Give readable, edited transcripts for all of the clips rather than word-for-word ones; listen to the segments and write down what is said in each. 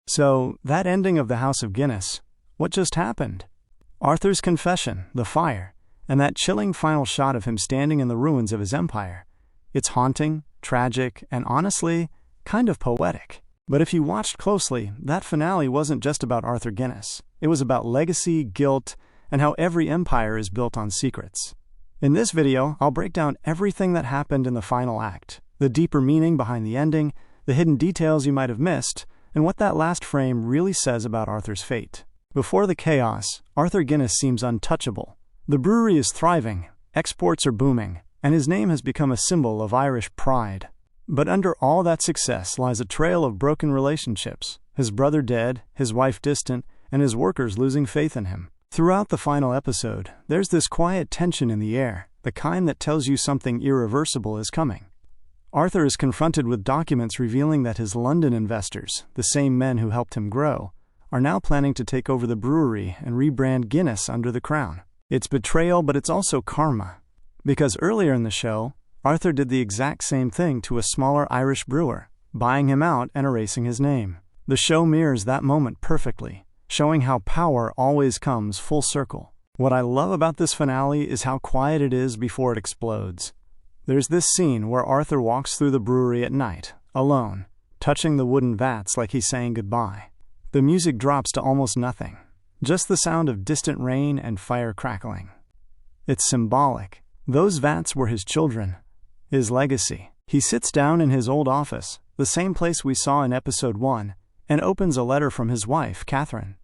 So, that ending of the House of Guinness, what just happened? Arthur's confession, the fire, and that chilling final shot of him standing in the ruins of his empire. It's haunting, tragic, and honestly, kind of poetic. But if you watched closely, that finale wasn't just about Arthur Guinness. It was about legacy, guilt, and how every empire is built on secrets. In this video, I'll break down everything that happened in the final act, the deeper meaning behind the ending, the hidden details you might have missed, and what that last frame really says about Arthur's fate. Before the chaos, Arthur Guinness seems untouchable. The brewery is thriving, exports are booming, and his name has become a symbol of Irish pride. But under all that success lies a trail of broken relationships, his brother dead, his wife distant, and his workers losing faith in him. Throughout the final episode, there's this quiet tension in the air, the kind that tells you something irreversible is coming. Arthur is confronted with documents revealing that his London investors, the same men who helped him grow, are now planning to take over the brewery and rebrand Guinness under the crown. It's betrayal, but it's also karma. Because earlier in the show, Arthur did the exact same thing to a smaller Irish brewer, buying him out and erasing his name. The show mirrors that moment perfectly, showing how power always comes full circle. What I love about this finale is how quiet it is before it explodes. There's this scene where Arthur walks through the brewery at night, alone, touching the wooden vats like he's saying goodbye. The music drops to almost nothing, just the sound of distant rain and fire crackling. It's symbolic. Those vats were his children, his legacy. He sits down in his old office, the same place we saw in episode 1, and opens a letter from his wife, Catherine.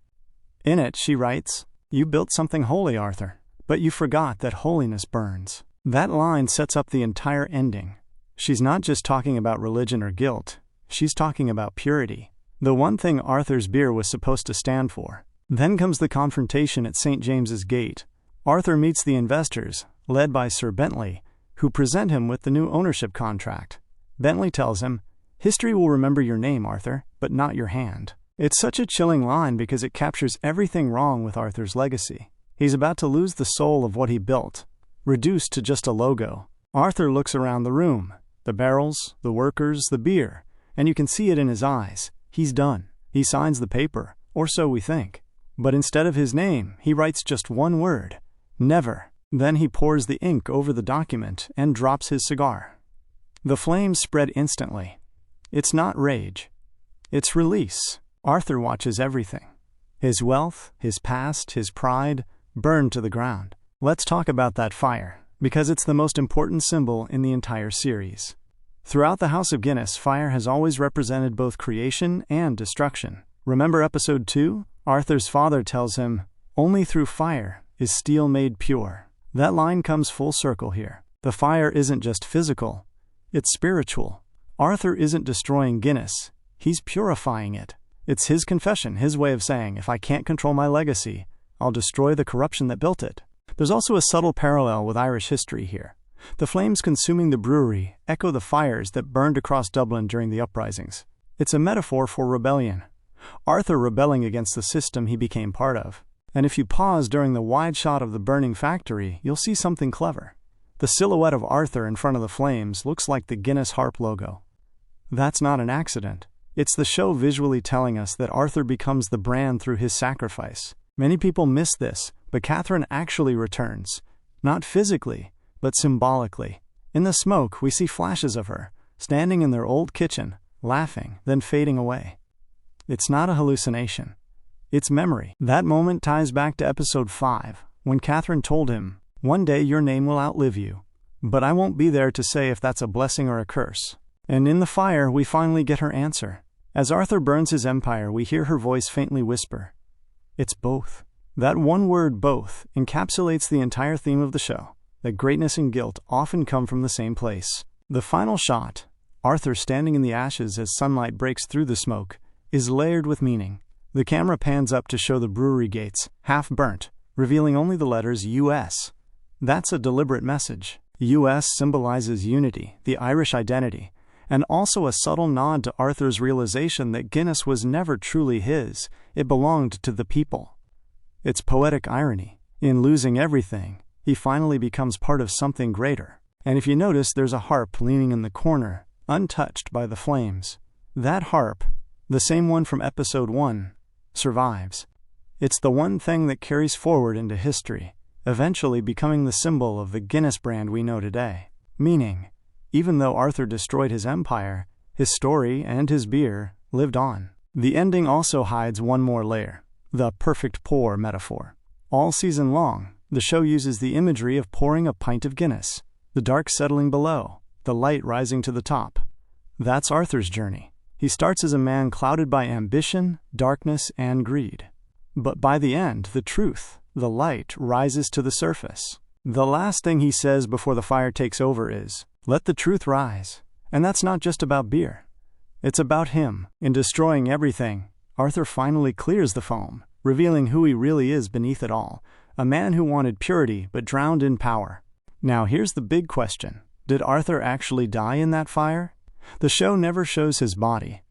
In it, she writes, "You built something holy, Arthur, but you forgot that holiness burns." That line sets up the entire ending. She's not just talking about religion or guilt. She's talking about purity, the one thing Arthur's beer was supposed to stand for. Then comes the confrontation at St. James's Gate. Arthur meets the investors, led by Sir Bentley, who present him with the new ownership contract. Bentley tells him, "History will remember your name, Arthur, but not your hand." It's such a chilling line because it captures everything wrong with Arthur's legacy. He's about to lose the soul of what he built, reduced to just a logo. Arthur looks around the room, the barrels, the workers, the beer, and you can see it in his eyes. He's done. He signs the paper, or so we think. But instead of his name, he writes just one word, never. Then he pours the ink over the document and drops his cigar. The flames spread instantly. It's not rage. It's release. Arthur watches everything. His wealth, his past, his pride, burned to the ground. Let's talk about that fire, because it's the most important symbol in the entire series. Throughout the House of Guinness, fire has always represented both creation and destruction. Remember episode 2? Arthur's father tells him, "Only through fire is steel made pure." That line comes full circle here. The fire isn't just physical, it's spiritual. Arthur isn't destroying Guinness, he's purifying it. It's his confession, his way of saying, if I can't control my legacy, I'll destroy the corruption that built it. There's also a subtle parallel with Irish history here. The flames consuming the brewery echo the fires that burned across Dublin during the uprisings. It's a metaphor for rebellion. Arthur rebelling against the system he became part of. And if you pause during the wide shot of the burning factory, you'll see something clever. The silhouette of Arthur in front of the flames looks like the Guinness Harp logo. That's not an accident. It's the show visually telling us that Arthur becomes the brand through his sacrifice. Many people miss this, but Catherine actually returns. Not physically, but symbolically. In the smoke, we see flashes of her, standing in their old kitchen, laughing, then fading away. It's not a hallucination. It's memory. That moment ties back to episode 5, when Catherine told him, "One day your name will outlive you, but I won't be there to say if that's a blessing or a curse." And in the fire, we finally get her answer. As Arthur burns his empire, we hear her voice faintly whisper, "It's both." That one word, both, encapsulates the entire theme of the show, that greatness and guilt often come from the same place. The final shot, Arthur standing in the ashes as sunlight breaks through the smoke, is layered with meaning. The camera pans up to show the brewery gates, half burnt, revealing only the letters US. That's a deliberate message. US symbolizes unity, the Irish identity, and also a subtle nod to Arthur's realization that Guinness was never truly his, it belonged to the people. It's poetic irony. In losing everything, he finally becomes part of something greater. And if you notice, there's a harp leaning in the corner, untouched by the flames. That harp, The same one from episode 1, survives. It's the one thing that carries forward into history, eventually becoming the symbol of the Guinness brand we know today. Meaning, even though Arthur destroyed his empire, his story and his beer lived on. The ending also hides one more layer, the perfect pour metaphor. All season long, the show uses the imagery of pouring a pint of Guinness, the dark settling below, the light rising to the top. That's Arthur's journey. He starts as a man clouded by ambition, darkness, and greed. But by the end, the truth, the light, rises to the surface. The last thing he says before the fire takes over is, "Let the truth rise." And that's not just about beer. It's about him. In destroying everything, Arthur finally clears the foam, revealing who he really is beneath it all, a man who wanted purity but drowned in power. Now here's the big question. Did Arthur actually die in that fire? The show never shows his body,